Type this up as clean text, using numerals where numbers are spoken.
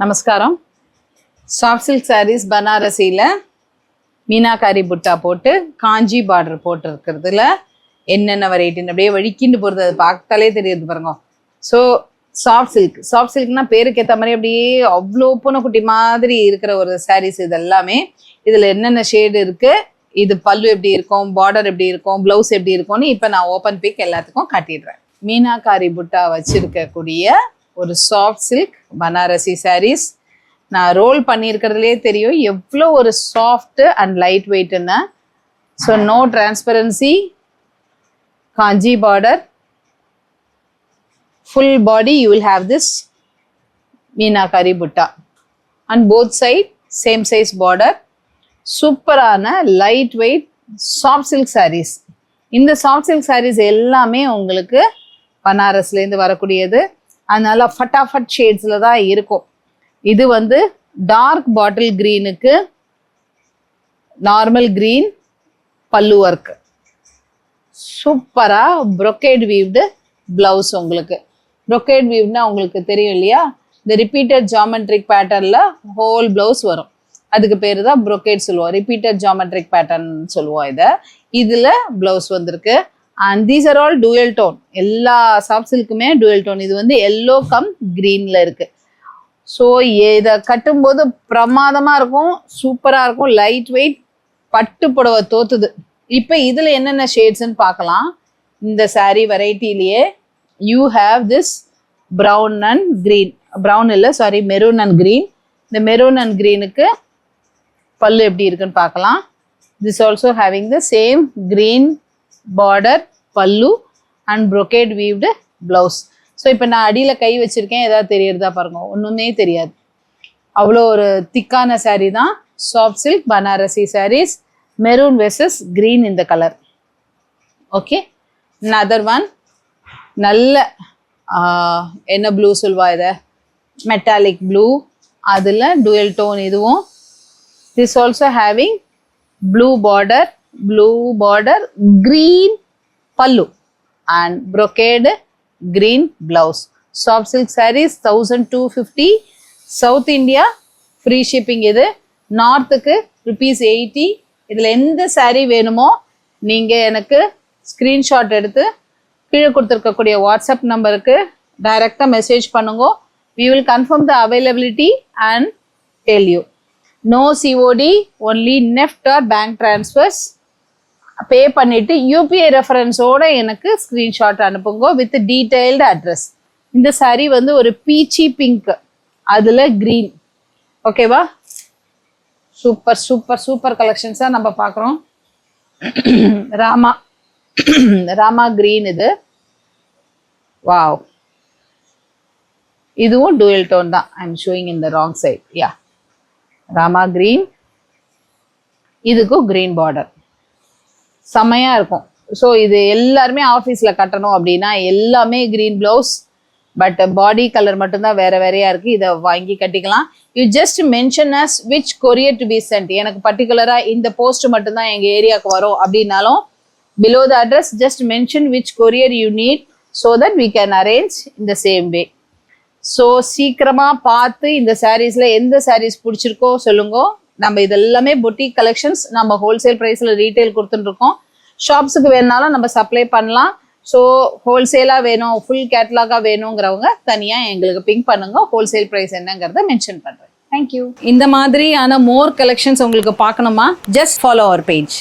நமஸ்காரம். Soft silk saris பனாரசியில் meenakari புட்டா போட்டு காஞ்சி பார்டர் போட்டு இருக்கிறதுல என்னென்ன வெரைட்டின்னு அப்படியே வழிக்கிண்டு போகிறது அது பார்த்தாலே தெரியுது பாருங்க. ஸோ சாஃப்ட் சில்க்னா பேருக்கு ஏற்ற மாதிரி அப்படியே அவ்வளோ பூனைக்குட்டி மாதிரி இருக்கிற ஒரு சாரீஸ் இது எல்லாமே. இதில் என்னென்ன ஷேடு இருக்குது, இது பல்லு எப்படி இருக்கும், பார்டர் எப்படி இருக்கும், ப்ளவுஸ் எப்படி இருக்கும்னு இப்போ நான் ஓப்பன் பிக் எல்லாத்துக்கும் காட்டிடுறேன். மீனாக்காரி புட்டா வச்சிருக்கக்கூடிய ஒரு சாஃப்ட் சில்க் பனாரசி சாரீஸ். நான் ரோல் பண்ணியிருக்கிறதுலே தெரியும் எவ்வளோ ஒரு சாஃப்ட் அண்ட் லைட் வெயிட்னு. So no transparency, Kanchi border, full body you will have this meenakari butta and both side same size border. சூப்பரான light weight soft silk saris. இந்த சாஃப்ட் சில்க் சாரீஸ் எல்லாமே உங்களுக்கு பனாரஸ்லேருந்து வரக்கூடியது, அதனால ஃபட்டாஃபட் ஷேட்ஸில் தான் இருக்கும். இது வந்து டார்க் பாட்டில் க்ரீனுக்கு நார்மல் க்ரீன் பல்லு ஒர்க், சூப்பராக brocade weaved ப்ளவுஸ். உங்களுக்கு brocade weavedனா உங்களுக்கு தெரியும் இல்லையா, இந்த ரிப்பீட்டட் ஜாமெட்ரிக் பேட்டர்னில் ஹோல் ப்ளவுஸ் வரும், அதுக்கு பேர் தான் brocade சொல்லுவோம். ரிப்பீட்டட் ஜாமெட்ரிக் பேட்டர்ன் சொல்லுவோம் இதை. இதில் ப்ளவுஸ் வந்திருக்கு. And these are all dual tone. எல்லா சாஃப்ட் சில்க்குமே டூயல் டோன். இது வந்து எல்லோ கம் க்ரீனில் இருக்குது. ஸோ இதை கட்டும்போது பிரமாதமாக இருக்கும், சூப்பராக இருக்கும், லைட் வெயிட், பட்டு புடவை தோத்துது. இப்போ இதில் என்னென்ன ஷேட்ஸ்ன்னு பார்க்கலாம். இந்த சாரீ வெரைட்டிலேயே you have this brown and green, brown இல்லை சாரி மெரூன் அண்ட் க்ரீன். இந்த மெரூன் அண்ட் க்ரீனுக்கு பல்லு எப்படி இருக்குன்னு பார்க்கலாம். This also having the same green border பல்லு and brocade weaved blouse. So இப்போ நான் அடியில் கை வச்சுருக்கேன், ஏதாவது தெரியறதா பாருங்க, ஒன்றுமே தெரியாது. அவ்வளோ ஒரு திக்கான சாரீ தான் soft silk Banarasi saris. Maroon versus green இந்த கலர். ஓகே, another one நல்ல என்ன ப்ளூ சொல்வா இதை, மெட்டாலிக் ப்ளூ, அதில் டூயல் டோன் இதுவும். This also having blue border green pallu and brocade green blouse. Soft silk sarees 1250. South India free shipping. இது நார்த்துக்கு ₹80. இதில் எந்த சாரீ வேணுமோ நீங்கள் எனக்கு ஸ்க்ரீன்ஷாட் எடுத்து கீழே கொடுத்துருக்கக்கூடிய வாட்ஸ்அப் நம்பருக்கு டைரெக்டாக மெசேஜ் பண்ணுங்க. we will confirm the availability and tell you. No COD, only NEFT or bank transfers. பே பண்ணிவிட்டு யூபிஐ ரெஃபரன்ஸோடு எனக்கு ஸ்க்ரீன்ஷாட் அனுப்புங்க வித் டீட்டெயில்டு அட்ரஸ். இந்த சாரீ வந்து ஒரு பீச்சி பிங்க், அதில் க்ரீன். ஓகேவா, சூப்பர் சூப்பர் சூப்பர் கலெக்ஷன்ஸாக நம்ம பார்க்குறோம். ராமா க்ரீன் இது. வாவ், இதுவும் டூயல் டோன் தான். I am showing in the wrong side. Yeah, Rama green, இதுக்கும் க்ரீன் பார்டர் செம்மையாக இருக்கும். ஸோ இது எல்லாருமே ஆஃபீஸில் கட்டணும் அப்படின்னா எல்லாமே green blouse, but body colour மட்டும்தான் வேறு வேறையாக இருக்குது. இதை வாங்கி கட்டிக்கலாம். You just mention as which courier to be sent. எனக்கு பர்டிகுலராக இந்த போஸ்ட் மட்டும்தான் எங்கள் ஏரியாவுக்கு வரும் அப்படின்னாலும் below the address just mention which courier you need so that we can arrange in the same way. So சீக்கிரமாக பார்த்து இந்த சாரீஸில் எந்த சாரீஸ் பிடிச்சிருக்கோ சொல்லுங்க. நம்ம இதெல்லாமே பொட்டிக் கலெக்ஷன்ஸ், நம்ம ஹோல்சேல் ப்ரைஸில் ரீட்டைல் கொடுத்துட்டுருக்கோம். ஷாப்ஸுக்கு வேணுனாலும் நம்ம சப்ளை பண்ணலாம். ஸோ ஹோல்சேலாக வேணும், ஃபுல் கேட்லாகாக வேணுங்கிறவங்க தனியாக எங்களுக்கு பிங்க் பண்ணுங்க, ஹோல்சேல் ப்ரைஸ் என்னங்கிறத மென்ஷன் பண்ணுறேன். தேங்க்யூ. இந்த மாதிரியான மோர் கலெக்ஷன்ஸ் உங்களுக்கு பார்க்கணுமா, ஜஸ்ட் ஃபாலோ அவர் பேஜ்.